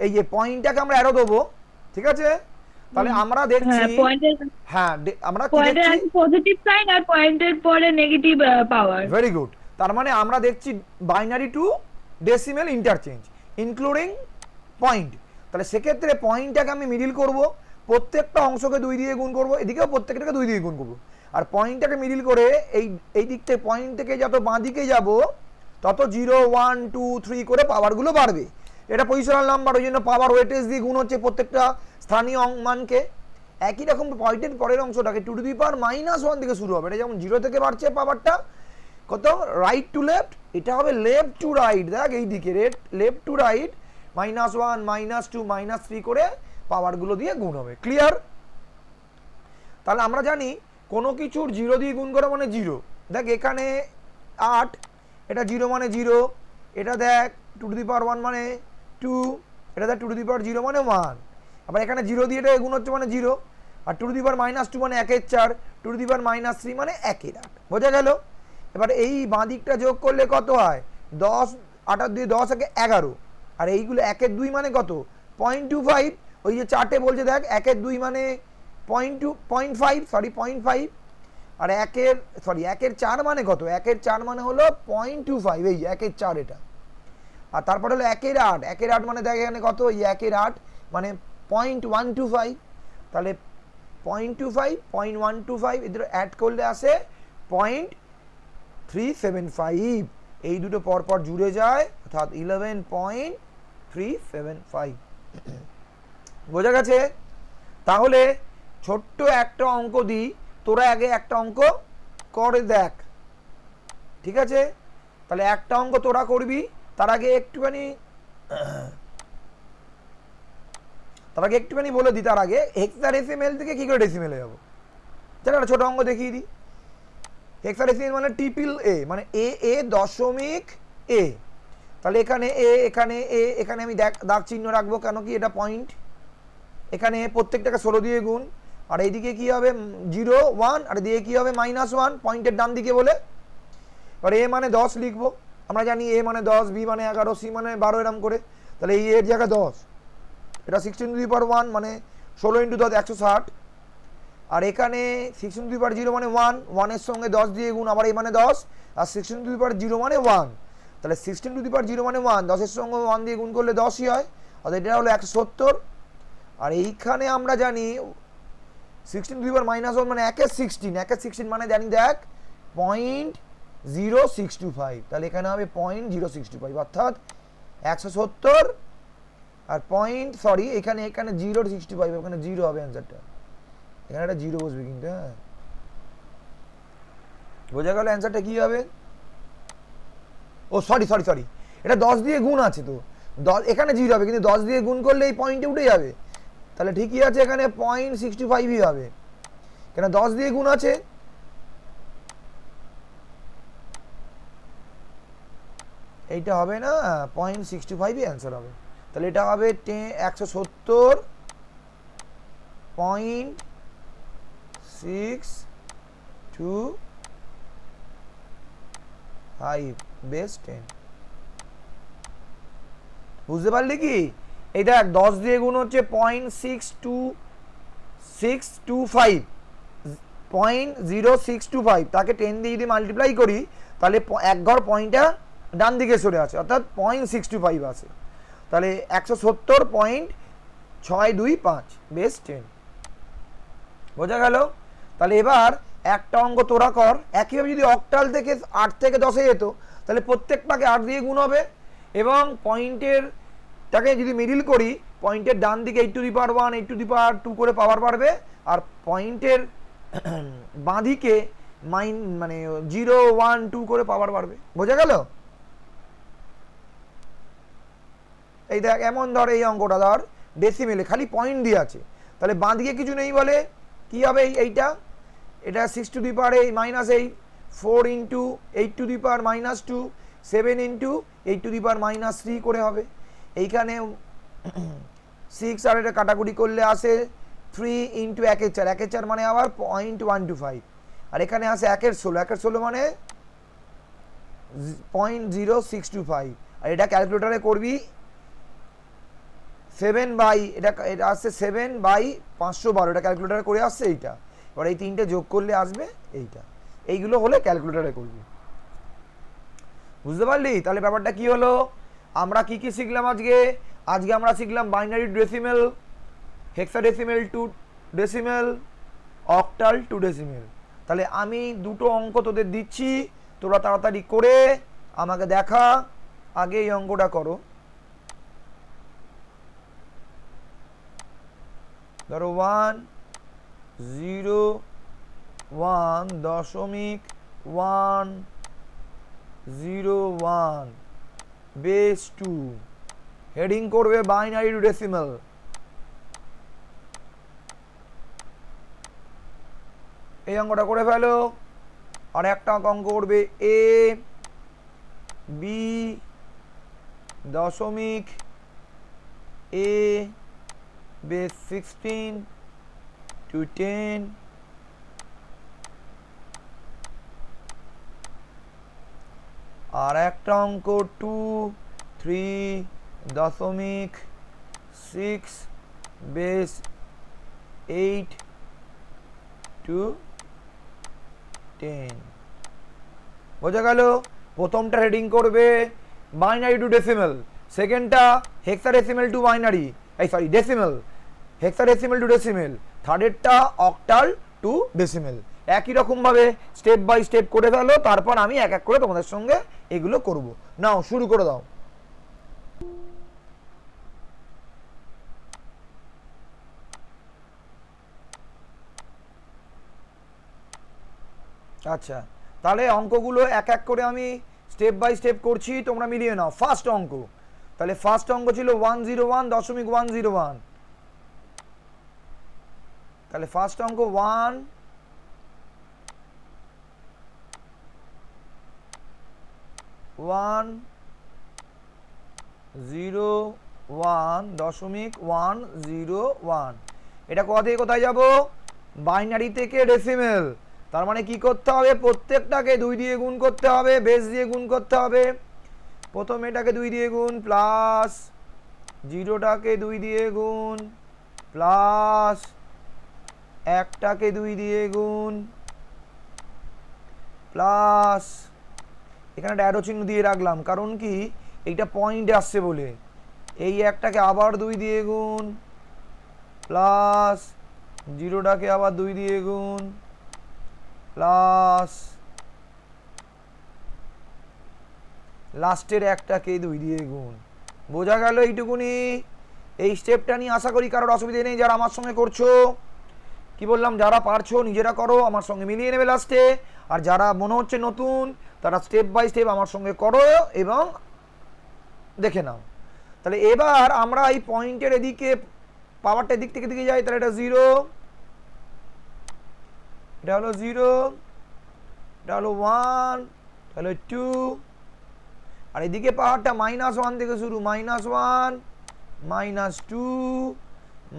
এই যে পয়েন্টটাকে আমরা অ্যারো দেবো, ঠিক আছে? তাহলে আমরা দেখছি, হ্যাঁ আমরা কি দেখছি, পজিটিভ সাইন আর পয়েন্টের পরে নেগেটিভ পাওয়ার। Very good. তার মানে আমরা দেখছি binary to decimal interchange including point. তাহলে সেক্ষেত্রে পয়েন্টটাকে আমি মিডিল করব, প্রত্যেকটা অংশকে 2 দিয়ে গুণ করব, এদিকেও প্রত্যেকটাকে 2 দিয়ে গুণ করব, আর পয়েন্টটাকে মিডিল করে এই দিক থেকে পয়েন্ট থেকে যত বাঁ দিকে যাব তত 0 1 2 3 করে পাওয়ারগুলো বাড়বে। এটা পজিশনাল নাম্বার, ওই জন্য পাওয়ার ওয়েটেজ দিয়ে গুণ হচ্ছে প্রত্যেকটা স্থানীয় মানকে। একই রকম পয়েন্টের পরের অংশটাকে টু টু দি পাওয়ার -1 থেকে শুরু হবে। এটা যেমন 0 থেকে বাড়ছে পাওয়ারটা কত, রাইট টু লেফট, এটা হবে লেফট টু রাইট। দেখ এই দিকে লেফট টু রাইট -1 -2 -3 করে পাওয়ারগুলো দিয়ে গুণ হবে। ক্লিয়ার? তাহলে আমরা জানি কোনো কিছুর 0 দিয়ে গুণ করা মানে 0। দেখ এখানে 8, এটা 0 মানে 0, এটা দেখ টু টু দি পাওয়ার 1 মানে 2, এটা দেখ টু টু দি পাওয়ার 0 মানে 1, আবার এখানে 0 দিয়ে এটা গুণ হচ্ছে মানে 0, আর টু টু দি পাওয়ার -2 মানে 1/4, টু টু দি পাওয়ার -3 মানে 1/8। বোঝা গেল? এবার এই বাঁ দিকটা যোগ করলে কত হয়, 10 8 আর 2 10 একে 11, আর এইগুলো 1 এর 2 মানে কত 0.25। ওই যে চার্টে বলছে দেখ 1 এর 2 মানে 0.5 আর 1 এর 4 মানে কত, 1 এর 4 মানে হলো 0.25, এই 1 এর 4 এটা। আর তারপর হলো 1 এর 8, 1 এর 8 মানে দেখ এখানে কত, এই 1 এর 8 মানে 0.125। তাহলে 0.125 এদের অ্যাড করলে আসে 0.375। এই দুটো পরপর জুড়ে যায়, অর্থাৎ 11.375। বোঝা গেছে? তাহলে ছোট্ট একটা অঙ্ক দিই, তোরা আগে একটা অঙ্ক করে দেখ, ঠিক আছে? তাহলে একটা অঙ্ক তোরা করবি, তার আগে একটুখানি বলে দিই, তার আগে হেক্সাডেসিমেল থেকে কি করে ডেসিমেলে যাব। চলো একটা ছোট অঙ্ক দেখিয়ে দিই। হেক্সাডেসিমেল মানে ট্রিপল এ, মানে এ দশমিক এ। তাহলে এখানে এখানে এখানে আমি দাগ চিহ্ন রাখবো, কেন কি এটা পয়েন্ট। এখানে প্রত্যেকটাকে 16 দিয়ে গুণ, আর এইদিকে কি হবে 0 1, আর এদিকে কি হবে -1 পয়েন্টের ডান দিকে বলে। এবার এ মানে 10 লিখবো, আমরা জানি এ মানে 10, বি মানে 11, সি মানে 12, এরম করে। তাহলে এই এর জায়গায় 10, এটা 16^1 মানে 16 × 10 160, আর এখানে 16^0 মানে 1, 1 এর সঙ্গে 10 দিয়ে গুণ, আবার এই মানে 10, আর 16^0 মানে 1। তাহলে 16^0 মানে 1, 10 এর সঙ্গে 1 দিয়ে গুণ করলে 10ই হয়, অর্থাৎ এটা হলো 170। আর এইখানে আমরা জানি 16^-1 মানে 1 এর 16 মানে জানি দেখ 0.0625। তাহলে এখানে হবে 0.0625, অর্থাৎ 170 আর এখানে 0.65, এখানে 0 হবে অ্যান্সারটা, এখানে একটা 0 বসবে কিন্তু। হ্যাঁ, বোঝা গেল অ্যান্সারটা কি হবে? ও সরি, এটা 10 দিয়ে গুণ আছে, তো 10 এখানে 0 হবে, কিন্তু 10 দিয়ে গুণ করলে এই পয়েন্টে উঠে যাবে। তাহলে ঠিকই আছে, এখানে 0.65ই হবে, কেন 10 দিয়ে গুণ আছে। এইটা হবে না, 0.65ই অ্যান্সার হবে। তাহলে এটা হবে 170.625 বেস 10। বুঝতে পারলি কি? এই দেখ 10 দিয়ে গুণ হচ্ছে 0.625, 0.0625, তাকে 10 দিয়ে যদি মাল্টিপ্লাই করি তাহলে এক ঘর পয়েন্টটা ডান দিকে সরে আছে, অর্থাৎ 0.625 আছে। তাহলে 170.625 বেস 10। বোঝা গেল? তাহলে এবার একটা অঙ্ক তোরা কর, একইভাবে যদি অক্টাল থেকে 8 থেকে 10-এ যেত তাহলে প্রত্যেকটাকে 8 দিয়ে গুণ হবে, এবং পয়েন্টেরটাকে যদি মিডিল করি, পয়েন্টের ডান দিকে 8^1 8^2 করে পাওয়ার বাড়বে, আর পয়েন্টের বাঁ দিকে মানে 0 1 2 করে পাওয়ার বাড়বে। বোঝা গেল? এই দেখ, এমন ধর এই অঙ্কটা ধর ডেসিমেলে খালি পয়েন্ট দিয়ে আছে, তাহলে বাঁ দিকে কিছু নেই বলে কি হবে, এটা 6 to the power -8, 4 × 8 to the power -2, 7 × 8 to the power -3 করে হবে। এইখানে 6 আর এটা কাটাকুটি করলে আসে 3 × 1 এর 4, 1 এর 4 মানে আবার 0.125, আর এখানে আসে 1 এর 16, 1 এর 16 মানে 0.0625, আর এটা ক্যালকুলেটরে করবি 7 বাই এটা এটা আসছে 7/512, এটা ক্যালকুলেটারে করে আসছে এইটা। এবার এই তিনটে যোগ করলে আসবে এইটা। এইগুলো হলে ক্যালকুলেটারে করবি, বুঝতে পারলি? তাহলে ব্যাপারটা কি হলো, আমরা কি কি শিখলাম আজকে? আজকে আমরা শিখলাম binary decimal, hexadecimal to decimal, octal to decimal. তাহলে আমি দুটো অঙ্ক তোদের দিচ্ছি, তোরা তাড়াতাড়ি করে আমাকে দেখা, আগে এই অঙ্কটা করো। ধরো 101.101 বেস 2, হেডিং করবে বাইনারি টু ডেসিমেল। এই অঙ্কটা করে ফেলো। আর একটা অঙ্ক করবে এ বি দশমিক এ বেস 16 to 10, আর একটা অঙ্ক 2.3.6 বেস 8 to 10। বোঝা গেল? প্রথমটা হেডিং করবে বাইনারি টু ডেসিমেল, সেকেন্ডটা hexadecimal to binary, decimal, hexadecimal to decimal, থার্ডেরটা অক্টাল টু ডেসিমেল। একই রকমভাবে স্টেপ বাই স্টেপ করে ফেলো, তারপর আমি এক এক করে তোমাদের সঙ্গে এগুলো করব। নাও শুরু করে দাও। আচ্ছা, তাহলে অঙ্কগুলো এক এক করে আমি স্টেপ বাই স্টেপ করছি, তোমরা মিলিয়ে নাও। ফার্স্ট অঙ্ক, তাহলে ফার্স্ট অঙ্ক ছিল 101.101, তাহলে ফার্স্ট অঙ্ক 101.101। এটা কোথা থেকে কোথায় যাব? বাইনারি থেকে ডেসিমেল। তার মানে কি করতে হবে? প্রত্যেকটাকে 2 দিয়ে গুণ করতে হবে, বেস দিয়ে গুণ করতে হবে। প্রথম এটাকে 2 দিয়ে গুণ, প্লাস জিরোটাকে 2 দিয়ে গুণ, প্লাস একটাকে 2 দিয়ে গুণ, প্লাস এখানে একটা অ্যারো চিহ্ন দিয়ে রাখলাম, কারণ কি এইটা পয়েন্ট আসছে বলে। এই একটাকে আবার 2 দিয়ে গুণ, প্লাস জিরোটাকে আবার 2 দিয়ে গুণ, প্লাস লাস্টের একটাকে 2 দিয়ে গুণ। বোঝা গেল এইটুকুনি? এই স্টেপটা নিয়ে আশা করি কারোর অসুবিধা নেই যারা আমার সঙ্গে করছো। কি বললাম, যারা পারছো নিজেরা করো, আমার সঙ্গে মিলিয়ে নেবে লাস্টে। আর যারা মনে হচ্ছে নতুন, তারা স্টেপ বাই স্টেপ আমার সঙ্গে করো এবং দেখে নাও। তাহলে এবার আমরা এই পয়েন্টের এদিকে পাওয়ারটা এদিক থেকে দিকে যাই, তাহলে এটা 0, এটা হলো 0, এটা হলো 1, তাহলে 2, আর এদিকে পাওয়ারটা -1 থেকে শুরু, -1, -2,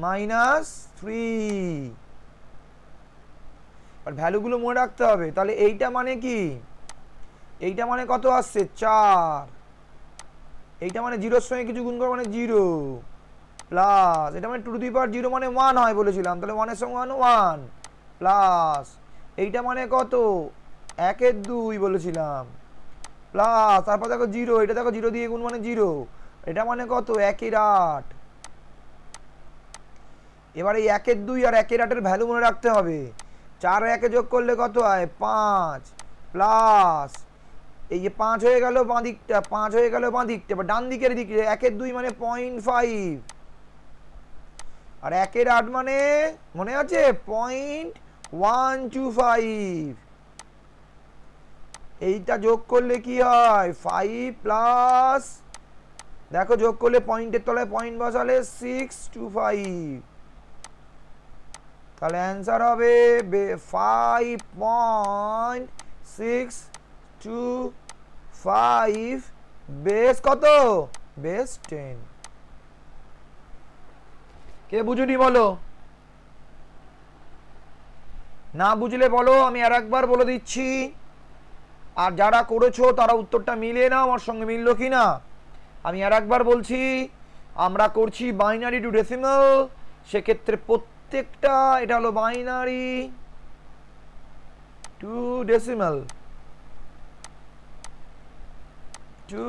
-3। আর ভ্যালুগুলো মনে রাখতে হবে। তাহলে এইটা মানে কি? এইটা মানে কত আসছে? 4। এইটা মানে 0-র সঙ্গে কিছু গুণ করো মানে 0, প্লাস এটা মানে 2 টু দি পাওয়ার 0 মানে 1 হয় বলেছিলাম, তাহলে 1 এর সঙ্গে 1, প্লাস এইটা মানে কত? 1 এর 2 বলেছিলাম, প্লাস তারপর দেখো 0, এটা দেখো 0 দিয়ে গুণ মানে 0, এটা মানে কত? 1 এর 8। এবার এই 1 এর 2 আর 1 এর 8 এর ভ্যালু মনে রাখতে হবে। 4 আর 1 যোগ করলে কত হয়? 5, প্লাস এই যে 5 হয়ে গেল বাঁ দিকটা, 5 হয়ে গেল বাঁ দিকটা, এবার ডান দিকের দিকে 1 এর 2 মানে 0.5, আর 1 এর 8 মানে মনে আছে 0.125। এইটা যোগ করলে কি হয়? 5 প্লাস, দেখো যোগ করলে পয়েন্টের তলায় পয়েন্ট বসালে 625, তাহলে অ্যান্সার হবে 5.625 বেস কত? বেস 10। কে বুঝুনি বলো? না বুঝলে বলো, আমি আর একবার বলে দিচ্ছি। আর যারা করেছো তারা উত্তরটা মিলিয়ে নাও আমার সঙ্গে, মিললো কি না। আমি আর একবার বলছি, আমরা করছি বাইনারি টু ডেসিমাল, সেক্ষেত্রে প্রত্যেকটা এটা হলো binary two decimal two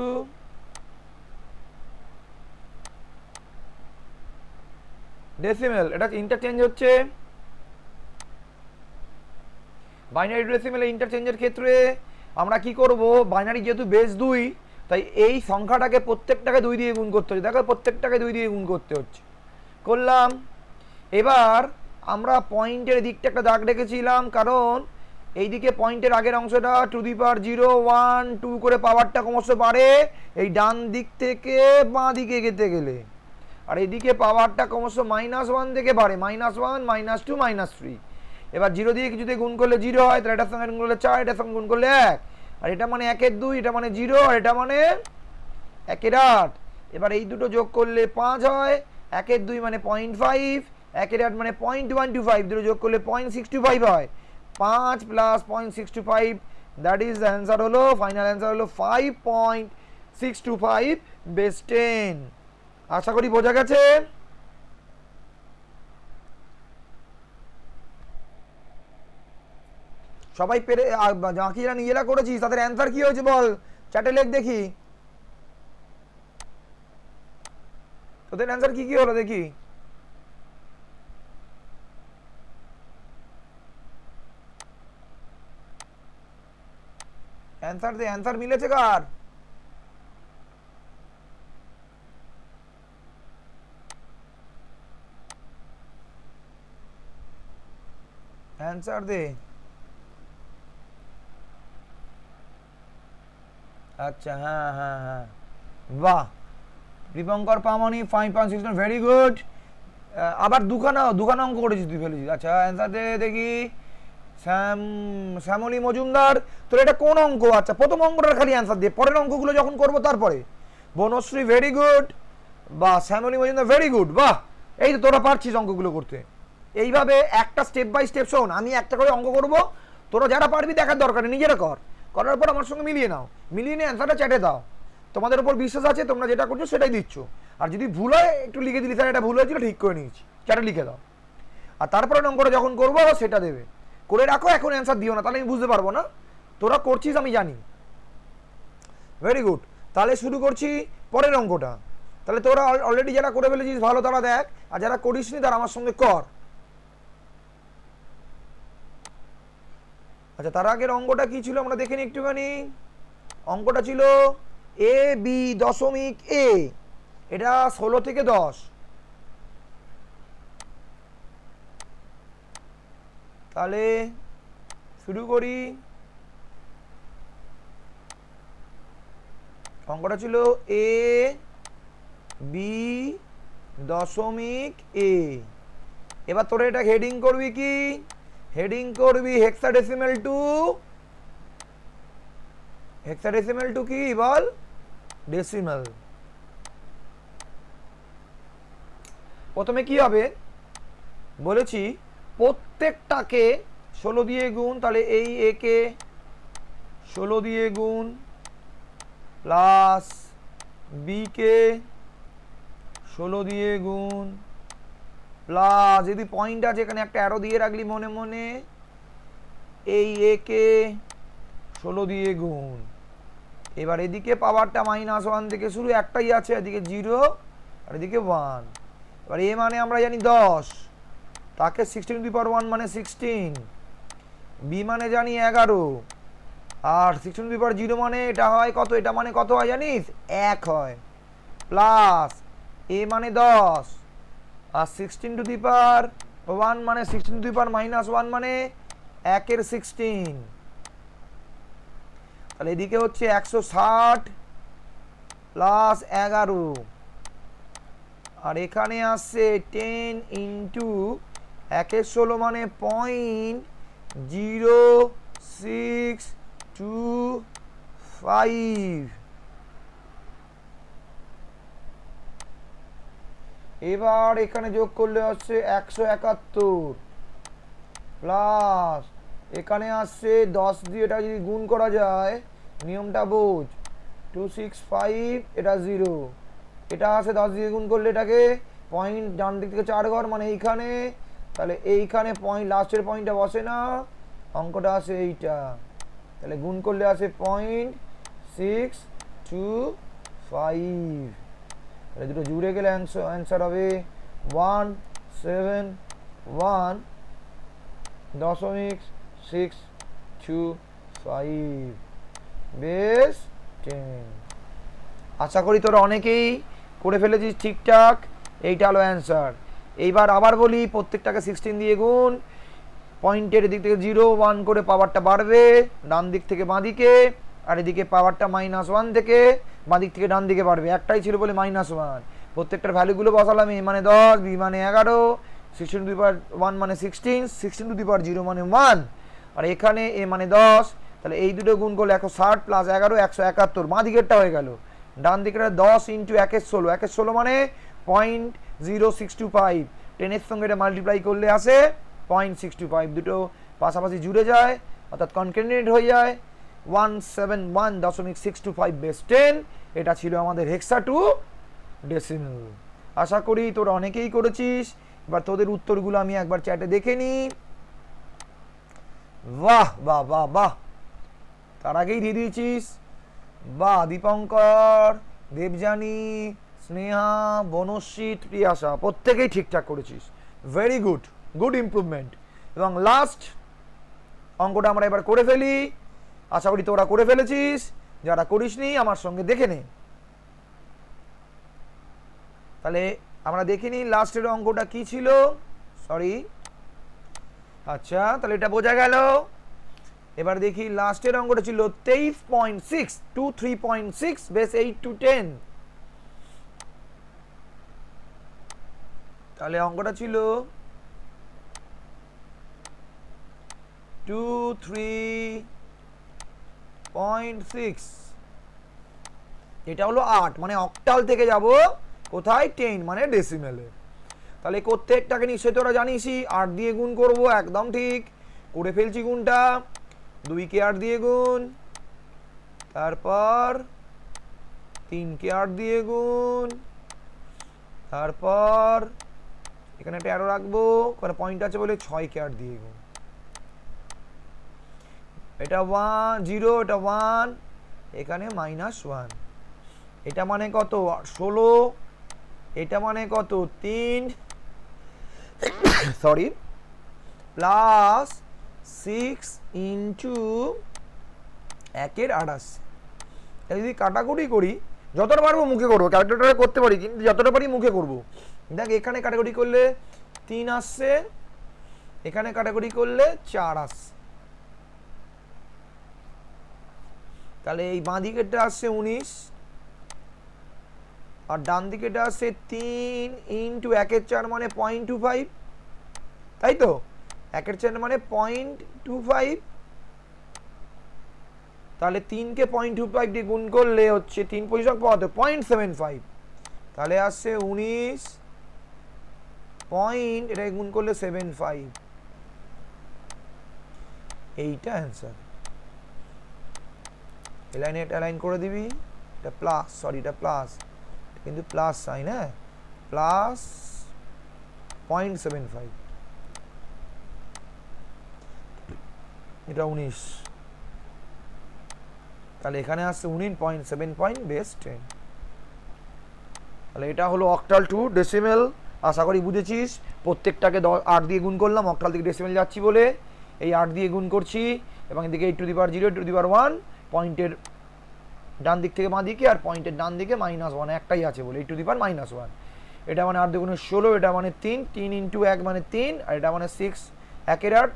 decimal, এটা ইন্টারচেঞ্জ হচ্ছে। বাইনারি টু ডেসিমাল ইন্টারচেঞ্জের ক্ষেত্রে আমরা কি করব, বাইনারি যেহেতু বেস 2 তাই এই সংখ্যাটাকে প্রত্যেকটাকে 2 দিয়ে গুণ করতে হচ্ছে। দেখো প্রত্যেকটাকে 2 দিয়ে গুণ করতে হচ্ছে, করলাম। এবার আমরা পয়েন্টের দিকটা একটা দাগ রেখেছিলাম, কারণ এইদিকে পয়েন্টের আগের অংশটা টু দি পাওয়ার 0 1 2 করে পাওয়ারটা ক্রমশ বাড়ে এই ডান দিক থেকে বাঁ দিকে এগোতে গেলে, আর এইদিকে পাওয়ারটা ক্রমশ -1 থেকে বাড়ে, -1 -2 -3। এবার 0 দিয়ে কিছুতে গুণ করলে 0 হয়, তাহলে এটার সঙ্গে গুণ করলে 4, এটার সঙ্গে গুণ করলে 1, আর এটা মানে 1 এর 2, এটা মানে 0, আর এটা মানে 1 এর 8। এবার এই দুটো যোগ করলে 5 হয়, 1 এর 2 মানে 0.5, 1 এর 8 মানে 0.125, দুটো যোগ করলে 0.625 হয়। 5 plus 0.625, that is the answer হলো, ফাইনাল অ্যান্সার হলো 5.625 বেস 10। আশা করি বোঝা গেছে। সবাই পেরে বাকি যারা নিজেরা করেছিস তাদের অ্যান্সার কি হয়েছে বল, চ্যাটে লেখ দেখি তোদের অ্যান্সার কি কি হলো দেখি। অ্যান্সার দে, অ্যান্সার মিলেছে কার? অ্যান্সার দে। আচ্ছা, হ্যাঁ হ্যাঁ হ্যাঁ, বাহ, দীপঙ্কর পামনি 5.6, ভেরি গুড। আবার দুখানা অঙ্ক করেছিস তুই, ফেলেছিস। আচ্ছা অ্যান্সার দে দেখি। শ্যামলী মজুমদার, তোর এটা কোন অঙ্ক? আচ্ছা প্রথম অঙ্কটার খালি অ্যান্সার দিয়ে, পরের অঙ্কগুলো যখন করবো তারপরে। বনশ্রী ভেরি গুড, বাহ। শ্যামলী মজুমদার ভেরি গুড, বাহ। এই তো তোরা পারছিস অঙ্কগুলো করতে। এইভাবে একটা স্টেপ বাই স্টেপ, শোন আমি একটা করে অঙ্ক করব, তোরা যারা পারবি দেখার দরকার নেই, নিজেরা কর, করার পর আমার সঙ্গে মিলিয়ে নাও, মিলিয়ে নিয়ে অ্যান্সারটা চ্যাটে দাও। তোমাদের উপর বিশ্বাস আছে, তোমরা যেটা করছো সেটাই দিচ্ছ। আর যদি ভুল হয় একটু লিখে দিলি, স্যার এটা ভুল হয়েছিল, ঠিক করে নিয়েছি, চ্যাটে লিখে দাও। আর তারপরে অঙ্কটা যখন করবো সেটা দেবে, করে রাখো, এখন অ্যান্সার দিও না, তাহলে আমি বুঝতে পারবো না তোরা করছিস, আমি জানি। ভেরি গুড, তাহলে শুরু করছি পরের অঙ্কটা। তাহলে তোরা অলরেডি যারা করে ফেলেছিস ভালো, তারা দেখ, আর যারা করিসনি তারা আমার সঙ্গে কর। আচ্ছা তার আগের অঙ্কটা কি ছিল আমরা দেখে নিই একটুখানি। অঙ্কটা ছিল এ বি দশমিক এ, এটা 16 থেকে 10। তাহলে শুরু করি। অঙ্কটা ছিল এ বি দশমিক এ। এবার তোরা এটা হেডিং করবি কি? হেডিং করবি হেক্সাডেসিমাল টু কি বল? ডেসিমাল। প্রথমে কি হবে বলেছি, প্রত্যেকটাকে 16 দিয়ে গুণ, তাহলে এই এ কে 16 দিয়ে গুণ, প্লাস বি কে 16 দিয়ে গুণ, প্লাস যদি পয়েন্ট আছে এখানে একটা অ্যারো দিয়ে রাখলি মনে মনে, এই এ কে 16 দিয়ে গুণ। এবার এদিকে পাওয়ারটা -1 থেকে শুরু, একটাই আছে, এদিকে 0 আর এদিকে 1। এবার এ মানে আমরা জানি 10, তাকে 16⁻1 মানে 16, বি মানে জানি 11, আর 16⁻0 মানে এটা হয় কত? এটা মানে কত হয় জানিস? 1 হয়, প্লাস এ মানে 10, আর 16⁻1 মানে 16⁻−1 মানে 1 এর 16। তাহলে এদিকে হচ্ছে 160 প্লাস 11, আর এখানে আসছে 10 ইন্টু 1 এর 16 মানে 0.0625। এবার এখানে যোগ করলে হচ্ছে 171, প্লাস এখানে আসছে 10 দিয়ে এটা যদি গুণ করা যায়, নিয়মটা বোঝ, 265, এটা 0, এটা আছে 10 দিয়ে গুণ করলে এটাকে পয়েন্ট ডান দিক থেকে 4 ঘর মানে এইখানে, তাহলে এইখানে পয়েন্ট লাস্টের পয়েন্টটা বসে না, অঙ্কটা আছে এইটা, তাহলে গুণ করলে আছে 0.625, তাহলে দুটো জুড়ে গেলে অ্যান্সার হবে 171.625 বেশ 10। আশা করি তোরা অনেকেই করে ফেলেছিস ঠিকঠাক, এইটা হলো অ্যান্সার। এইবার আবার বলি, প্রত্যেকটাকে 16 দিয়ে গুণ, পয়েন্টের দিক থেকে 0 1 করে পাওয়ারটা বাড়বে ডান দিক থেকে বাঁ দিকে, আর এদিকে পাওয়ারটা -1 থেকে বাঁ দিক থেকে ডান দিকে বাড়বে, একটাই ছিল বলে -1। প্রত্যেকটার ভ্যালুগুলো বসালাম, a মানে 10, b মানে 11, 16 টু দি পাওয়ার 1 মানে 16, 16 টু দি পাওয়ার 0 মানে 1, আর এখানে a মানে 10, তাহলে এই দুটো গুণ করলে 160 প্লাস 11 171, বাঁ দিকেরটা হয়ে গেল। ডান দিকের 10 ইন্টু 1 এর 16, 1 এর 16 মানে 0.0625, 10 এর সঙ্গে এটা মাল্টিপ্লাই করলে আসে 0.625, দুটো পাশাপাশি জুড়ে যায় অর্থাৎ কনকেটেনেট হয়ে যায় 171.625 বেস 10। এটা ছিল আমাদের হেক্সা টু ডেসিমেল। আশা করি তোরা অনেকেই করেছিস। এবার তোদের উত্তরগুলো আমি একবার চ্যাটে দেখে নিই। বাহ বাহ বাহ বাহ, তার আগেই দিয়ে দিয়েছিস, বাহ। দীপঙ্কর, দেবযানী, স্নেহা, বনশ্রী, প্রিয়াশা প্রত্যেকেই ঠিকঠাক করেছিস, ভেরি গুড, গুড ইমপ্রুভমেন্ট। এবং লাস্ট অঙ্কটা আমরা এবার করে ফেলি, আশা করি তোরা করে ফেলেছিস, যারা করিসনি আমার সঙ্গে দেখে নে। তাহলে আমরা দেখে নিই লাস্টের অঙ্কটা কি ছিল, সরি, আচ্ছা তাহলে এটা বোঝা গেল। এবার দেখি লাস্টের অঙ্কটা ছিল 23.6 টু 3.6 বেস 8 টু 10। তাহলে অঙ্কটা ছিল 2 3.6, এটা হলো 8 মানে অক্টাল থেকে যাব কোথায় 10 মানে ডেসিমেলে। তাহলে প্রত্যেকটাকে নিশ্চয়ই তোরা জানিসই, 8 দিয়ে গুণ করব, একদম ঠিক করে ফেলছি গুণটা, 2 কে 8 দিয়ে গুণ, তারপর 3 কে 8 দিয়ে গুণ, তারপর এখানে একটা অ্যারো রাখবো কারণ পয়েন্ট আছে বলে 6 কে 8 দিয়ে গুণ, এটা 1 0, এটা 1, এখানে -1, এটা মানে কত 16, এটা মানে কত 3 সরি প্লাস 6 ইন্টু 1 এর 28। এটা যদি কাটাকুটি করি, যতটা পারবো মুখে করবো, ক্যালকুলেটরে করতে পারি কিন্তু যতটা পারি মুখে করবো। দেখ এখানে কাটাকুটি করলে 3 আসছে, এখানে কাটাকুটি করলে 4 আসছে, তাহলে এই বাঁ দিকেরটা আসছে 19, আর ডান দিকেটা আসছে 3 ইন্টু 1 এর 4 মানে 0.25, তাই তো 1 এর 4 মানে 0.25, তাহলে 3 কে 0.25 দিয়ে গুণ করলে হচ্ছে 3 পরিসংখ্যক কত 0.75, তাহলে আসছে 19 পয়েন্ট, এটা গুণ করলে 75, এইটা অ্যান্সার। এই লাইনে এটা লাইন করে দিবি, এটা প্লাস, সরি এটা প্লাস, কিন্তু প্লাস সাইন, হ্যাঁ প্লাস 0.75, এটা 19, তাহলে এখানে আসছে 19.7 বেস 10। তাহলে এটা হলো অক্টাল টু ডেসিমেল, আশা করি বুঝেছিস। প্রত্যেকটাকে 8 দিয়ে গুণ করলাম, অক্টাল থেকে ডেসিমেল যাচ্ছি বলে এই 8 দিয়ে গুণ করছি, এবং এদিকে 8 two the power 0 8 two the power 1, পয়েন্টের ডান দিক থেকে বাঁ দিকে, আর পয়েন্টের ডান দিকে -1 একটাই আছে বলে 8 টু দি পাওয়ার -1, এটা মানে 8 দুগুণে 16, এটা মানে 3, 3 ইন্টু 1 মানে 3, আর এটা মানে 6, 1 এর 8,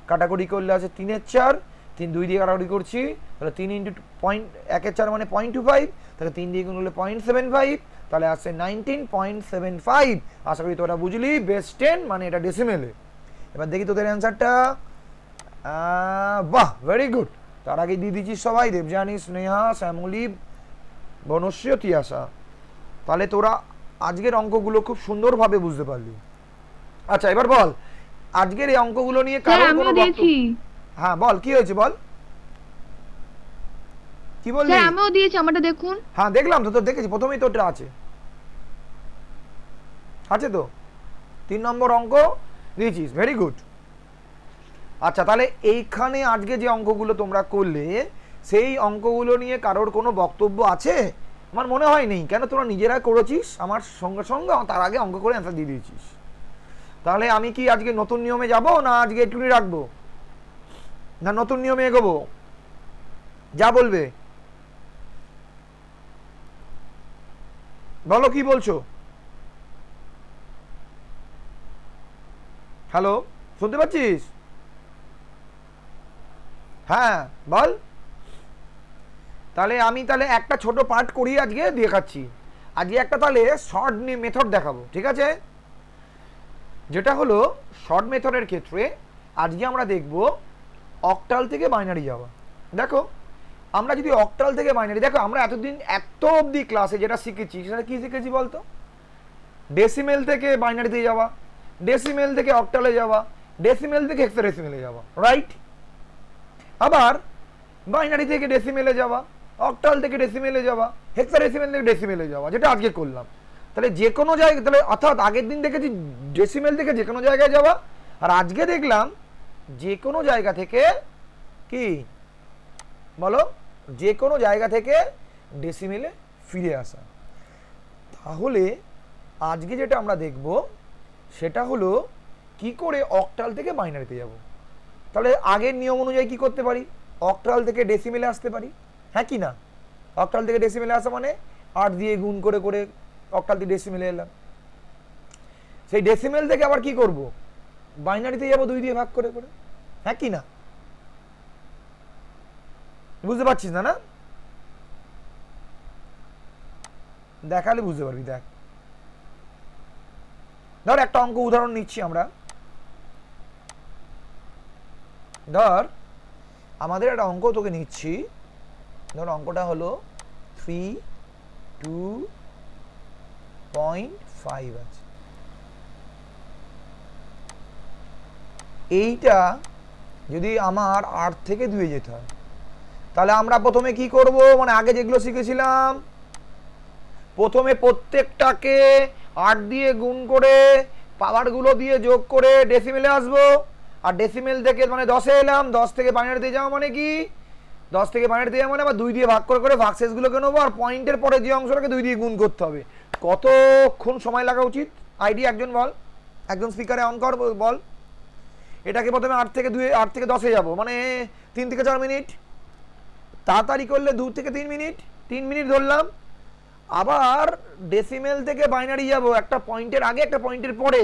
কাটাকুটি করলে আছে 3 এর 4, 3 2 দিয়ে কাটাকুটি করছি, তাহলে 3 ইন্টু 1 এর 4 মানে 0.25, তাহলে 3 দিয়ে গুণ করলে 0.75, তাহলে আসছে 19.75। আশা করি তোরা বুঝলি, বেস 10 মানে এটা ডেসিমেলে। এবার দেখি তোদের অ্যান্সারটা, বাহ ভেরি গুড। তার আগে দিয়ে দিচ্ছিস সবাই, দেবযানী, স্নেহা, শ্যামলী, বনশ্রী, তিয়াশা। তাহলে তোরা আজকের অঙ্কগুলো খুব সুন্দরভাবে বুঝতে পারলি। আচ্ছা এবার বল, আজকের এই অঙ্কগুলো নিয়ে কারোর কোনো বক্তব্য? হ্যাঁ বল কি হয়েছে বল, কি বললি? স্যার আমিও দিয়েছি, আমারটা দেখুন। হ্যাঁ দেখলাম তো, তোর দেখেছি, প্রথমেই তোরটা আছে। আছে তো? 3 নম্বর অঙ্ক দিয়েছিস, ভেরি গুড। আচ্ছা, তাহলে এইখানে আজকে যে অঙ্কগুলো তোমরা করলে সেই অঙ্কগুলো নিয়ে কারোর কোনো বক্তব্য আছে? আমার মনে হয় নেই, কেন তোরা নিজেরা করেছিস, আমার সঙ্গে সঙ্গে তার আগে অঙ্ক করে অ্যান্সার দিয়ে দিয়েছিস। তাহলে আমি কি আজকে নতুন নিয়মে যাব, না আজকে একটুখানি রাখবো, না নতুন নিয়মে এগোবো? যা বলবে বলো, কি বলছো? হ্যালো, শুনতে পাচ্ছিস? হ্যাঁ বল। তাহলে আমি একটা ছোট পার্ট করি আজকে দেখাচ্ছি। আজকে একটা তাহলে শর্ট মেথড দেখাবো, ঠিক আছে? যেটা হলো শর্ট মেথডের ক্ষেত্রে আজকে আমরা দেখব অক্টাল থেকে বাইনারি যাওয়া। দেখো, আমরা যদি অক্টাল থেকে বাইনারি, দেখো আমরা এত অবধি ক্লাসে যেটা শিখেছি সেটা কি শিখেছি বলতো? ডেসিমেল থেকে বাইনারিতে যাওয়া, ডেসিমেল থেকে অক্টালে যাওয়া, ডেসিমেল থেকে হেক্সাডেসিমেলে যাওয়া, রাইট? আবার বাইনারি থেকে ডেসিমেলে যাওয়া, অক্টাল থেকে ডেসিমেলে যাওয়া, হেক্সাডেসিমেল থেকে ডেসিমেলে যাওয়া, যেটা আজকে করলাম। তাহলে যে কোনো জায়গায়, তাহলে অর্থাৎ আগের দিন দেখেছি ডেসিমেল থেকে যে কোনো জায়গায় যাওয়া, আর আজকে দেখলাম যে কোনো জায়গা থেকে কি বলো, যে কোনো জায়গা থেকে ডেসিমেলে ফিরে আসা। তাহলে আজকে যেটা আমরা দেখব সেটা হলো কি করে অক্টাল থেকে বাইনারিতে যাব। তাহলে আগের নিয়ম অনুযায়ী কি করতে পারি? অক্টাল থেকে ডেসিমেলে আসতে পারি, হ্যাঁ কি না? অক্টাল থেকে ডেসিমেলে আসা মানে 8 দিয়ে গুণ করে করে অক্টাল থেকে ডেসিমেলে এলাম। সেই ডেসিমেল থেকে আবার কি করব? বাইনারিতে যাব 2 দিয়ে ভাগ করে করে, হ্যাঁ কি না? বুঝতে পারছিস না? না দেখালে বুঝতে পারবি। দেখ, ধর একটা অঙ্ক উদাহরণ নিচ্ছি আমরা। ধর আমাদের একটা অঙ্ক তোকে নিচ্ছি, ধর অঙ্কটা হলো 3.2.5 আছে। এইটা যদি আমার 8 থেকে 2 যেতে হয়, তাহলে আমরা প্রথমে কি করব? মানে আগে যেগুলো শিখেছিলাম, প্রথমে প্রত্যেকটাকে 8 দিয়ে গুণ করে পাওয়ারগুলো দিয়ে যোগ করে ডেসিমেলে আসবো। আর ডেসিমেল থেকে মানে 10-এ এলাম, 10 থেকে বাইনারিতে যাওয়া মানে কি? 10 থেকে বাইনারিতে যাওয়া মানে আবার 2 দিয়ে ভাগ করে করে ভাগশেষগুলোকে নেবো, আর পয়েন্টের পরে যে অংশটাকে 2 দিয়ে গুণ করতে হবে। কতক্ষণ সময় লাগা উচিত? আইডিয়া একজন বল, একজন স্পিকারে অন কর, বল। এটাকে প্রথমে 8 থেকে 10-এ যাবো, মানে 3 থেকে 4 মিনিট। তাড়াতাড়ি করলে 2 থেকে 3 মিনিট, 3 মিনিট ধরলাম। আবার ডেসিমেল থেকে বাইনারি যাব, একটা পয়েন্টের আগে একটা পয়েন্টের পরে,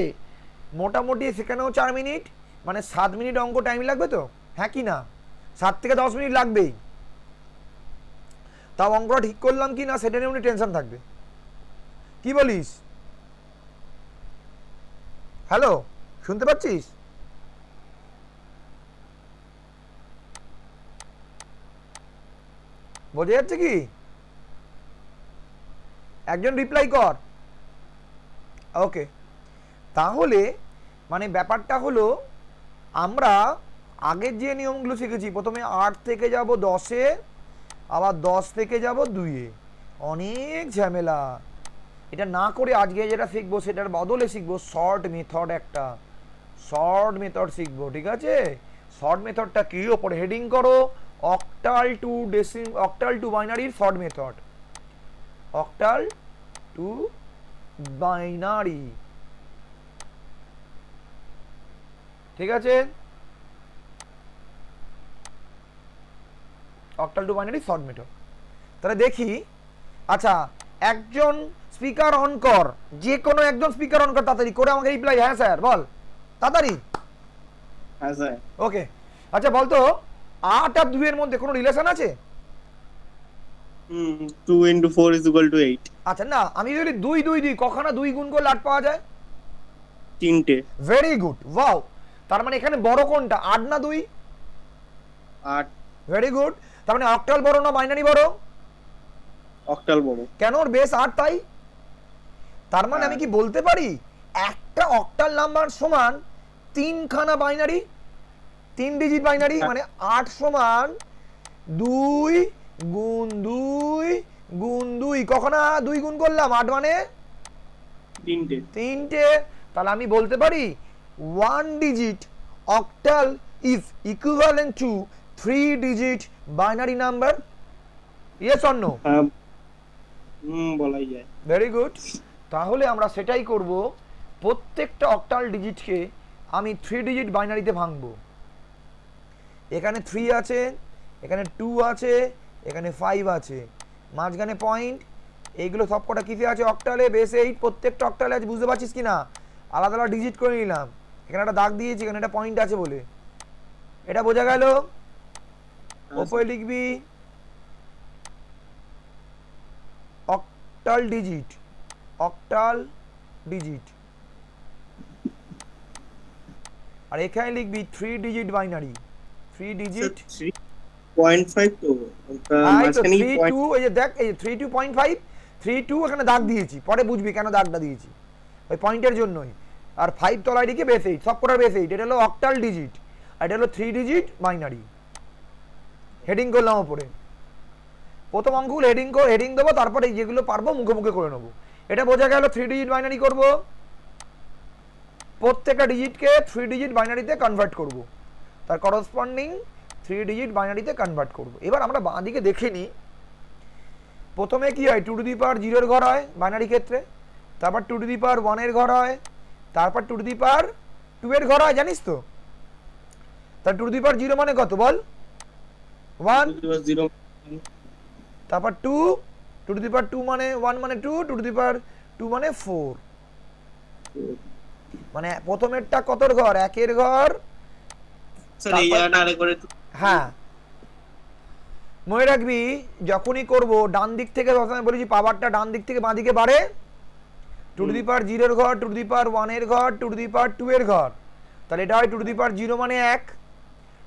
মোটামুটি সেখানেও 4 মিনিট, মানে 7 মিনিট অঙ্ক টাইম লাগবে তো, হ্যাঁ কি না? 7 থেকে 10 মিনিট লাগবেই। তাও অঙ্কটা ঠিক করলাম কি না সেটা নিয়ে উনি টেনশন থাকবে। কি বলিস? হ্যালো, শুনতে পাচ্ছিস? বোঝা যাচ্ছে কি? একজন রিপ্লাই কর। ওকে, তাহলে মানে ব্যাপারটা হলো আমরা আগের যে নিয়মগুলো শিখেছি, প্রথমে 8 থেকে যাব 10-এ, আবার 10 থেকে যাব 2-এ, অনেক ঝামেলা। এটা না করে আজকে যেটা শিখবো সেটার বদলে শিখবো শর্ট মেথড, একটা শর্ট মেথড শিখবো, ঠিক আছে? শর্ট মেথডটা কি? ওপরে হেডিং করো, অক্টাল টু বাইনারির short method, octal to binary, ঠিক আছে? Octal to binary short method. তাহলে দেখি, আচ্ছা একজন স্পিকার অন কর, যে কোনো একজন স্পিকার অন কর, তাড়াতাড়ি করে আমাকে রিপ্লাই, হ্যাঁ স্যার বল তাড়াতাড়ি। হ্যাঁ স্যার। ওকে, আচ্ছা বলতো 8 আর 2 এর মধ্যে কোনো রিলেশন আছে? 2 into 4 is equal to 8. আচ্ছা না, আমি যদি 2 2 দিই, কখনো 2 গুণ করলে 8 পাওয়া যায়? 3টে। Very good, wow. তার মানে এখানে বড় কোনটা, 8 না 2? 8। Very good. তার মানে অক্টাল বড় না বাইনারি বড়? অক্টাল বড়। কেন? ওর বেস 8, তাই। তার মানে আমি কি বলতে পারি একটা অক্টাল নাম্বার সমান 3 খানা বাইনারি, 3 ডিজিট বাইনারি, মানে 8 সমান 2 গুণ 2 গুণ 2, কখনো 2 গুণ করলাম 8 মানে তিনটে। তিনটে, তাহলে আমি বলতে পারি 1 digit octal is equivalent to 3 digit binary number, yes or no? হ্যাঁ, বলাই যায়। Very good. তাহলে আমরা সেটাই করব, প্রত্যেকটা অক্টাল ডিজিটকে আমি 3 ডিজিট বাইনারিতে ভাঙবো। এখানে 3 আছে, এখানে 2 আছে, এখানে 5 আছে, মাঝখানে পয়েন্ট, এইগুলো সব কটা কিসে আছে? অক্টালে, বেস 8, প্রত্যেকটা অক্টালে আছে। বুঝতে পারছিস কি না? আলাদা আলাদা ডিজিট করে নিলাম, এখানে একটা দাগ দিয়েছি, এখানে একটা পয়েন্ট আছে বলে, এটা বোঝা গেল? ওপরে লিখবি অক্টাল ডিজিট, অক্টাল ডিজিট, আর এখানে লিখবি 3 ডিজিট বাইনারি, 3 ডিজিট। 3.5 তো মাঝখানে 32, এই যে দেখ, এই 32.5, 32 এখানে দাগ দিয়েছি, পরে বুঝবি কেন দাগটা দিয়েছি, ওই পয়েন্টের জন্যই। আর 5 তলায় লিখে বেস 8, সব কটার বেস 8, এটা হলো অক্টাল ডিজিট, আর এটা হলো 3 ডিজিট বাইনারি। হেডিং করলাম ওপরে, প্রথম অঙ্কগুলো হেডিং দেবো, তারপরে যেগুলো পারবো মুখে মুখে করে নেবো। এটা বোঝা গেল 3 ডিজিট বাইনারি করব, প্রত্যেকটা ডিজিটকে 3 ডিজিট বাইনারিতে কনভার্ট করব, তার করসপন্ডিং 3 ডিজিট বাইনারিতে কনভার্ট করব। এবার আমরা বাঁ দিকে দেখে নিই, প্রথমে কি হয়? 2 টু দি পাওয়ার 0 এর ঘর হয় বাইনারি ক্ষেত্রে, তারপর 2 টু দি পাওয়ার 1 এর ঘর হয়, তারপর 2 টু দি পাওয়ার 2 এর ঘর হয়, জানিস তো? তার 2 টু দি পাওয়ার 0 মানে কত বল? 1, 0, তারপর 2, 2 টু দি পাওয়ার 2 মানে 1 মানে 2, 2 টু দি পাওয়ার 2 মানে 4, মানে প্রথমেরটা কতর ঘর? 1 এর ঘর। স্যার এই জায়গাটা আরেকবার হ্যাঁ, মনে রাখবি যখনই করব ডান দিক থেকে, প্রথমে বলেছি পাওয়ারটা ডান দিক থেকে বাঁ দিকে বাড়ে, 2 টু দি পাওয়ার 0 এর ঘর, 2 টু দি পাওয়ার 1 এর ঘর, 2 টু দি পাওয়ার 2 এর ঘর, তাহলে এটা হয় 2 টু দি পাওয়ার 0 মানে 1,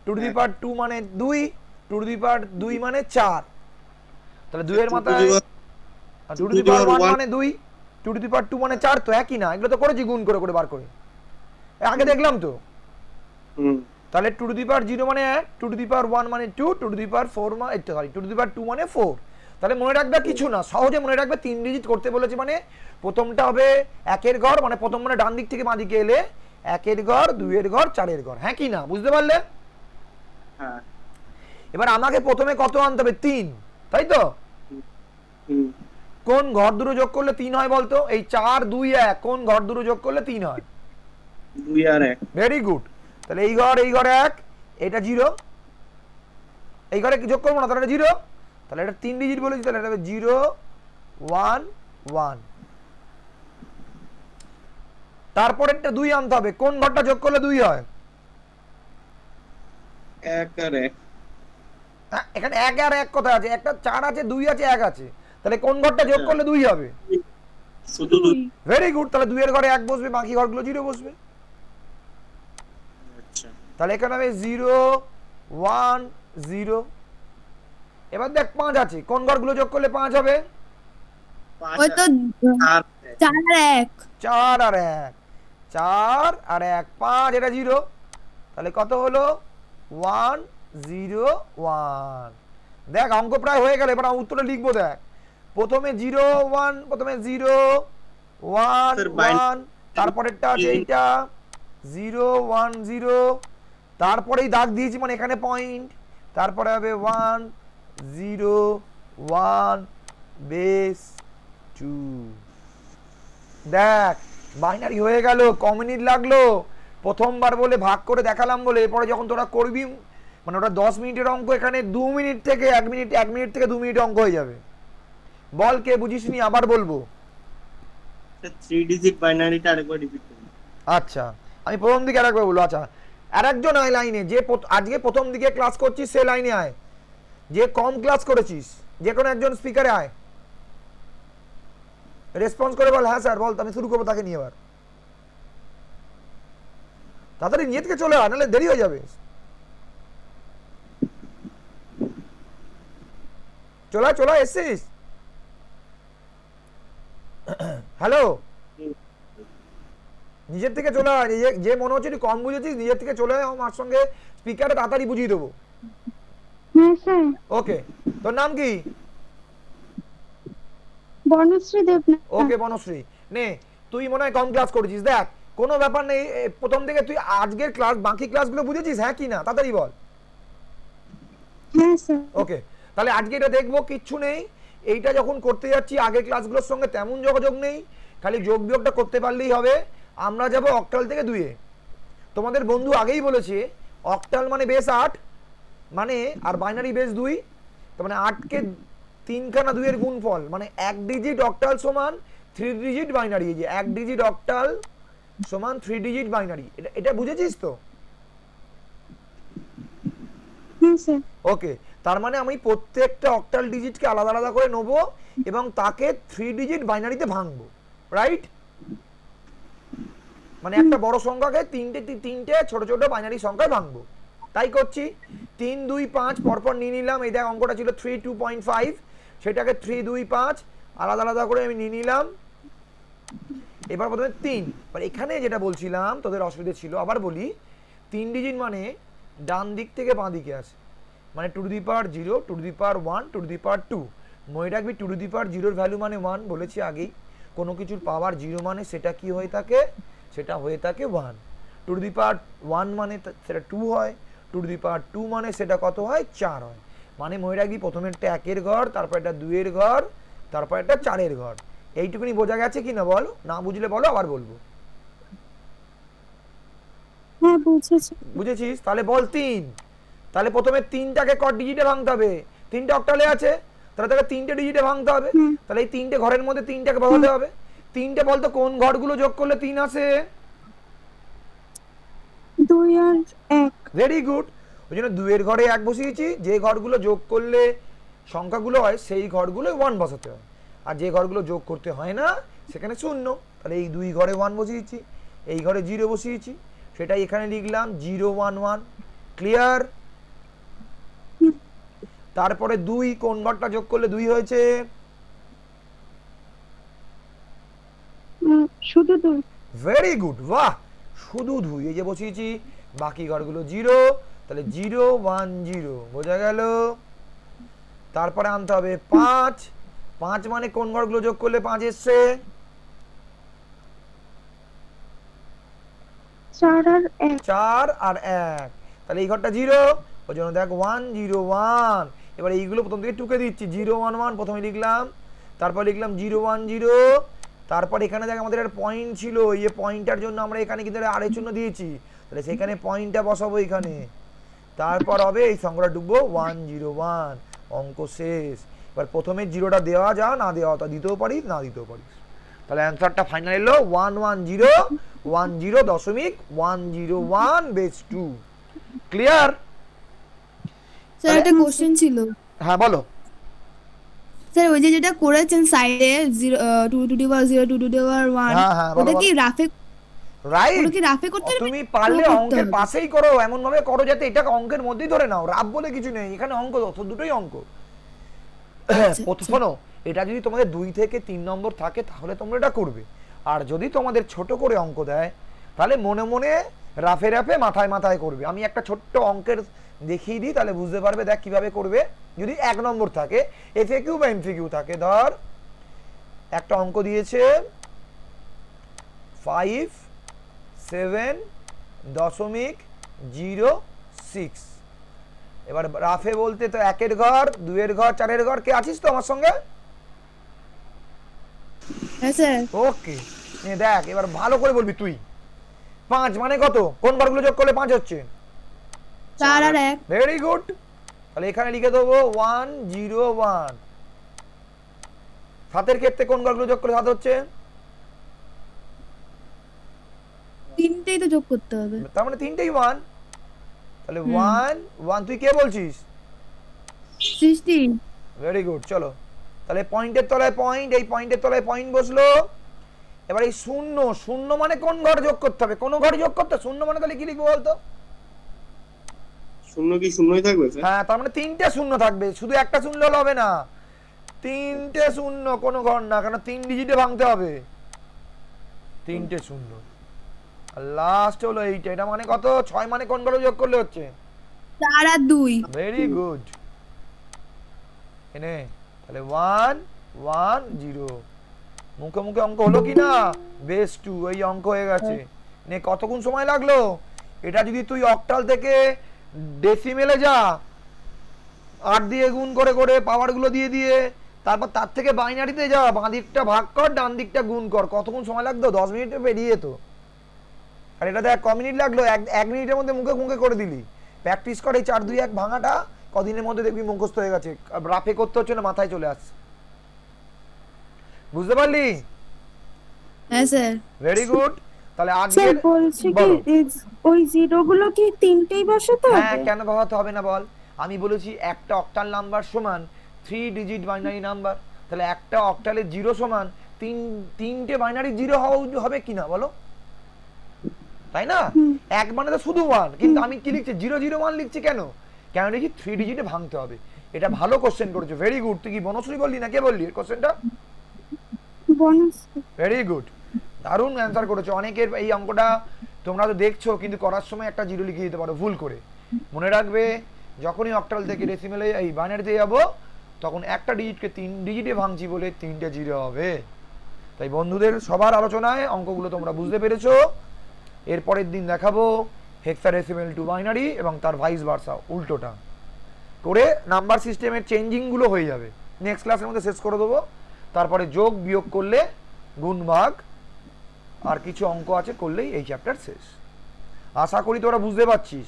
2 টু দি পাওয়ার 2 মানে 2, 2 টু দি পাওয়ার 2 মানে 4, তাহলে 2 এর মাথায় 2 টু দি পাওয়ার 1 মানে 2, 2 টু দি পাওয়ার 2 মানে 4, তো একই না? এগুলো তো করেছি গুণ করে করে বার করে, আগে দেখলাম তো। তাহলে 2 টু দি পাওয়ার 0 মানে 1, 2 টু দি পাওয়ার 1 মানে 2, 2 টু দি পাওয়ার 4 মানে, সরি, 2 টু দি পাওয়ার 2 মানে 4। তাহলে মনে রাখবে কিছু না, সহজে মনে রাখবে 3 ডিজিট করতে বলেছে, মানে প্রথমটা হবে 1 এর ঘর, মানে প্রথম মানে ডান দিক থেকে বাঁ দিকে এলে 1 এর ঘর, 2 এর ঘর, 4 এর ঘর, হ্যাঁ কি না? বুঝতে পারলে? হ্যাঁ। এবার আমাকে প্রথমে কত আনতে হবে? 3, তাই তো? কোন ঘর দুটো যোগ করলে 3 হয় বলতো? এই 4, 2, 1, কোন ঘর দুটো যোগ করলে 3 হয়? 2 আর 1। Very good. তাহলে এই ঘর 1, এটা 0, এই ঘরে যোগ করবো না, তাহলে এটা 0, তাহলে এটা 3 ডিজিট বলেছি, তাহলে এটা হবে 0, 1, 1। তারপর একটা 2 আনতে হবে, কোন ঘরটা যোগ করলে 2 হয়? 1 আর 1। এখানে 1 আর 1 কথা আছে, একটা 4 আছে, 2 আছে, 1 আছে, তাহলে কোন ঘরটা যোগ করলে 2 হবে? শুধু 2। Very good. তাহলে 2 এর ঘরে 1 বসবে, বাকি ঘরগুলো 0 বসবে। আচ্ছা, তাহলে এখানে হবে 0, 1, 0। এবার দেখ 5 আছে, কোন ঘরগুলো যোগ করলে 5 হবে? 5 ওই তো আর 4 আর 1 4 আর 1, 4 আর 1, 5, এটা 0, তাহলে কত হলো? 1, 0, 1। দেখ অঙ্ক প্রায় হয়ে গেল, এবার উত্তরটা লিখবো। দেখ প্রথমে 0, 1, প্রথমে 0, 1, 1, তারপরেরটা আছে এইটা 0, 1, 0, তারপরেই দাগ দিয়েছি মানে এখানে পয়েন্ট, তারপরে হবে 1, 0, 1, বেস 2। দেখ বাইনারি হয়ে গেল। ক মিনিট লাগলো? প্রথমবার বলে ভাগ করে দেখালাম বলে, এরপরে যখন তোরা করবি, মানে ওটা 10 মিনিটের অঙ্ক, এখানে 2 মিনিট থেকে 1 মিনিট, 1 মিনিট থেকে 2 মিনিট অঙ্ক হয়ে যাবে। বল কে বুঝিসনি? আবার বলবো। 3 ডিজিট বাইনারিটা আরেকবার রিপিট করুন। আচ্ছা, আমি প্রথম দিকে আরেকবার বলবো। আচ্ছা, আরেকজন আয় লাইনে, যে আজকে প্রথম দিকে ক্লাস করছিস সে লাইনে আয়, যে কম ক্লাস করেছিস যে কোনো একজন স্পিকারে আয়, রেসপন্স করে বল হ্যাঁ স্যার বল, আমি শুরু করবো তাকে নিয়ে। এবার তাড়াতাড়ি নিয়ে থেকে চলে আয়, নাহলে দেরি হয়ে যাবে। চলা এসছিস? হ্যালো, নিজের থেকে চলে আয়, যে মনে হচ্ছে তুই কম বুঝেছিস নিজের থেকে চলে আয়, আমার সঙ্গে স্পিকারে তাড়াতাড়ি বুঝিয়ে দেবো। হ্যাঁ স্যার। ওকে, তোর নাম কি? বনশ্রী দেবনাথ। ওকে বনশ্রী, নে তুই মনে হয় কম ক্লাস করেছিস, দেখ কোনো ব্যাপার নেই, প্রথম থেকে তুই আজকের ক্লাস বাকি ক্লাসগুলো বুঝেছিস হ্যাঁ কি না, তাড়াতাড়ি বল। হ্যাঁ স্যার। ওকে, তাহলে আজকে এটা দেখবো, কিচ্ছু নেই, এইটা যখন করতে যাচ্ছি আগের ক্লাসগুলোর সঙ্গে তেমন যোগাযোগ নেই, খালি যোগ বিয়োগটা করতে পারলেই হবে। আমরা যাব অক্টাল থেকে 2-এ। তোমাদের বন্ধু আগেই বলেছে অক্টাল মানে বেস 8 মানে, আর বাইনারি বেস 2, তার মানে 8কে 3খানা 2-এর গুণফল, মানে 1 ডিজিট অক্টাল সমান 3 ডিজিট বাইনারি। এই যে 1 ডিজিট অক্টাল সমান 3 ডিজিট বাইনারি, এটা বুঝেছিস তো? হ্যাঁ স্যার। ওকে, তার মানে আমি প্রত্যেকটা অক্টাল ডিজিটকে আলাদা আলাদা করে নেব এবং তাকে 3 ডিজিট বাইনারিতে ভাঙবো, রাইট? মানে একটা বড় সংখ্যাকে তিনটে ছোট ছোট বাইনারি সংখ্যায় ভাঙবো, তাই করছি। 3 2 5 পরপর নিয়ে নিলাম। এই দেখ অঙ্কটা ছিল 3 2.5, সেটাকে 3 2 5 আলাদা আলাদা করে আমি নিয়ে নিলাম। এবার প্রথমে 3, এবার এখানে যেটা বলছিলাম তোদের অসুবিধা ছিল, আবার বলি, 3 ডিজিট মানে ডান দিক থেকে বাঁ দিকে আসে, মানে 2 to the power 0, 2 to the power 1, 2 to the power 2। মনে রাখবি 2 টু দি পাওয়ার 0 এর ভ্যালু মানে 1, বলেছি আগেই। কোনো কিছুর পাওয়ার 0 মানে সেটা কি হয়ে থাকে, সেটা হয়ে থাকে 1। 2 টু দি পাওয়ার 1 মানে সেটা 2 হয়, 2 টু দি পাওয়ার 2 মানে সেটা কত হয়, 4 হয়। মানে মনে রাখবি প্রথমে একটা 1-এর ঘর, তারপর একটা 2-এর ঘর, তারপর একটা 4-এর ঘর। এইটুকুনি বোঝা গেছে কি না বলো, না বুঝলে বলো আবার বলবো। হ্যাঁ বুঝেছি। বুঝেছিস? তাহলে বল 3। তাহলে প্রথমে 3টাকে ক ডিজিটে ভাঙতে হবে, 3টে অক্টালে আছে, তাহলে তাকে 3টে ডিজিটে ভাঙতে হবে। তাহলে এই 3টে ঘরের মধ্যে 3টাকে বসাতে হবে। 3টে বলতো কোন ঘরগুলো যোগ করলে 3 আসে? 2 আর 1। ভেরি গুড, ওই জন্য 2-এর ঘরে 1 বসিয়েছি, যে ঘরগুলো যোগ করলে সংখ্যাগুলো হয় সেই ঘরগুলো 1 বসাতে হয়, আর যে ঘরগুলো যোগ করতে হয় না সেখানে 0। তাহলে এই 2 ঘরে 1 বসিয়েছি, এই ঘরে 0 বসিয়েছি, সেটাই এখানে লিখলাম 0 1 1। ক্লিয়ার? তারপরে 2 কোন ঘরটা যোগ করলে 2 হয়েছে? শুধু 2। ভেরি গুড, বাহ, শুধু 2, এই যে বসিয়েছি, বাকি ঘরগুলো 0, তাহলে 0 1 0, বোঝা গেল? তারপরে আনতে হবে 5, 5 মানে কোন ঘরগুলো যোগ করলে 5 এসছে? 4 আর 1। 4 আর 1, তাহলে এই ঘরটা 0, ওই জন্য দেখ 1 0 1। এবার এইগুলো প্রথম থেকে টুকে দিচ্ছি, 0 1 1 প্রথমে লিখলাম, তারপর লিখলাম 0 1 0, তারপর এখানে দেখ আমাদের একটা পয়েন্ট ছিল, এই পয়েন্টটার জন্য আমরা এখানে কিন্তু আড়াই চিহ্ন দিয়েছি, তাহলে সেখানে পয়েন্টটা বসাবো এখানে, তারপর হবে এই সংখ্যাটা ডুববো 1 0 1, অঙ্ক শেষ। এবার প্রথমে 0টা দেওয়া যা না দেওয়া তা দিতেও পারিস না দিতেও পারিস। তাহলে অ্যান্সারটা ফাইনাল এলো 110.10101 বেস 2। ক্লিয়ার? স্যার একটা কোশ্চেন ছিল হ্যাঁ বলো। স্যার, ওই যে যেটা করেছেন সাইডে 2 to the power 0 2 to the power 1, হ্যাঁ হ্যাঁ বলো ওটা কি রাফে রাইট, ওটা কি রাফে করতে হবে? তুমি পারলে করতে অঙ্কের হবে? পাশেই করো, এমন ভাবে করো যাতে এটা অঙ্কের মধ্যেই ধরে নাও, রাব বলে কিছু নেই এখানে, অঙ্ক দুটোই অঙ্ক। শোনো, এটা যদি তোমাদের 2 থেকে 3 নম্বর থাকে তাহলে তোমরা এটা করবে, আর যদি তোমাদের ছোট করে অঙ্ক দেয় তাহলে মনে মনে রাফে রাফে মাথায় মাথায় করবে। আমি একটা ছোট্ট অঙ্কের দেখিয়ে দিই, তাহলে বুঝতে পারবে দেখ কিভাবে করবে। যদি 1 নম্বর থাকে, এফএকিউ বা এমসিকিউ থাকে, ধর একটা অঙ্ক দিয়েছে 5.7.06, এবার রাফে বলতে তো 1-এর ঘর 2-এর ঘর 4-এর ঘর, কে আছিস তো আমার সঙ্গে? হ্যাঁ স্যার। ওকে, দেখ এবার ভালো করে বলবি তুই। 5 মানে কত, কোন ঘরগুলো যোগ করলে 5 হচ্ছে? 4 আর 1। ভেরি গুড, তাহলে এখানে লিখে দেবো 1 0 1। 7-এর ক্ষেত্রে কোন ঘরগুলো যোগ করলে 7 হচ্ছে? তিনটেই তো যোগ করতে হবে। তার মানে তিনটেই 1, তাহলে 1 1, তুই কে বলছিস? 16। ভেরি গুড, চলো তাহলে পয়েন্টের তলায় পয়েন্ট, এই পয়েন্টের তলায় পয়েন্ট বসলো। এবার এই 0 0 মানে কোন ঘর যোগ করতে হবে, কোন ঘর যোগ করতে? 0 মানে তাহলে কি লিখবো বলতো? 0 কি 0ই থাকবে স্যার? হ্যাঁ, তার মানে 3টে 0 থাকবে, শুধু একটা 0 হলে হবে না, 3টে 0, কোনো ঘর না, কারণ 3 ডিজিটে ভাঙতে হবে, 3টে 0। আর লাস্ট হলো এইটা, এটা মানে কত? 6 মানে কোন ঘরে যোগ করলে হচ্ছে? 4 আর 2। ভেরি গুড, এনে তাহলে 1 1 0, মুখে মুখে অঙ্ক হলো কি না? বেস 2 এই অঙ্ক হয়ে গেছে। নে কতক্ষণ সময় লাগলো? এটা যদি তুই অক্টাল থেকে ডেসিমেলে যা 8 দিয়ে গুণ করে করে পাওয়ার গুলো দিয়ে দিয়ে, তারপর তার থেকে বাইনারিতে যা, বাঁ দিকটা ভাগ কর ডান দিকটা গুণ কর, কতক্ষণ সময় লাগতো? 10 মিনিটে পেরিয়ে যেত। আর এটা দেখ ক মিনিট লাগলো, এক মিনিটের মধ্যে মুখে মুখে করে দিলি। প্র্যাকটিস করে 4 2 1 ভাঙাটা কদিনের মধ্যে দেখবি মুখস্থ হয়ে গেছে, রাফে করতে হচ্ছে না, মাথায় চলে আসছে। বুঝতে পারলি? হ্যাঁ স্যার। Very good. তাহলে আজকে স্যার বলছি কি ওই জিরো গুলো কি তিনটেই বসাতে হ্যাঁ, হবে? কেন বসাতে হবে না বল? আমি বলেছি একটা অক্টাল নাম্বার সমান 3 ডিজিট বাইনারি নাম্বার, তাহলে একটা অক্টালের জিরো সমান তিনটে বাইনারি জিরো হবে কিনা বলো, তাই না? এক মানে তো শুধু 1, কিন্তু আমি কি লিখছি 001 লিখছি কেন? কেন লিখি 3 ডিজিটে ভাঙতে হবে। এটা ভালো কোশ্চেন করেছো, ভেরি গুড। তুই কি বনশ্রী বললি না কে বললি এর কোশ্চেনটা? বোনাস। ভেরি গুড, দারুণ অ্যান্সার করেছো। অনেকের এই অঙ্কটা তোমরা তো দেখছো, কিন্তু করার সময় একটা জিরো লিখে দিতে পারো ভুল করে। মনে রাখবে, যখনই অক্টাল থেকে ডেসিমেলে এই বাইনারিতে যাব, তখন একটা ডিজিটকে 3 ডিজিটে ভাঙছি বলে 3টে জিরো হবে। তাই বন্ধুদের সবার আলোচনায় অঙ্কগুলো তোমরা বুঝতে পেরেছো। এরপরের দিন দেখাবো হেক্সাডেসিমেল টু বাইনারি এবং তার ভাইস ভার্সা, উল্টোটা করে নাম্বার সিস্টেমের চেঞ্জিংগুলো হয়ে যাবে। নেক্সট ক্লাসের মধ্যে শেষ করে দেবো। তারপরে যোগ বিয়োগ করলে, গুণ ভাগ আর কিছু অঙ্ক আছে করলেই এই চ্যাপ্টার শেষ। আশা করি তোরা বুঝতে পারছিস।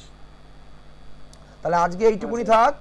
তাহলে আজকে এইটুকুনি থাক।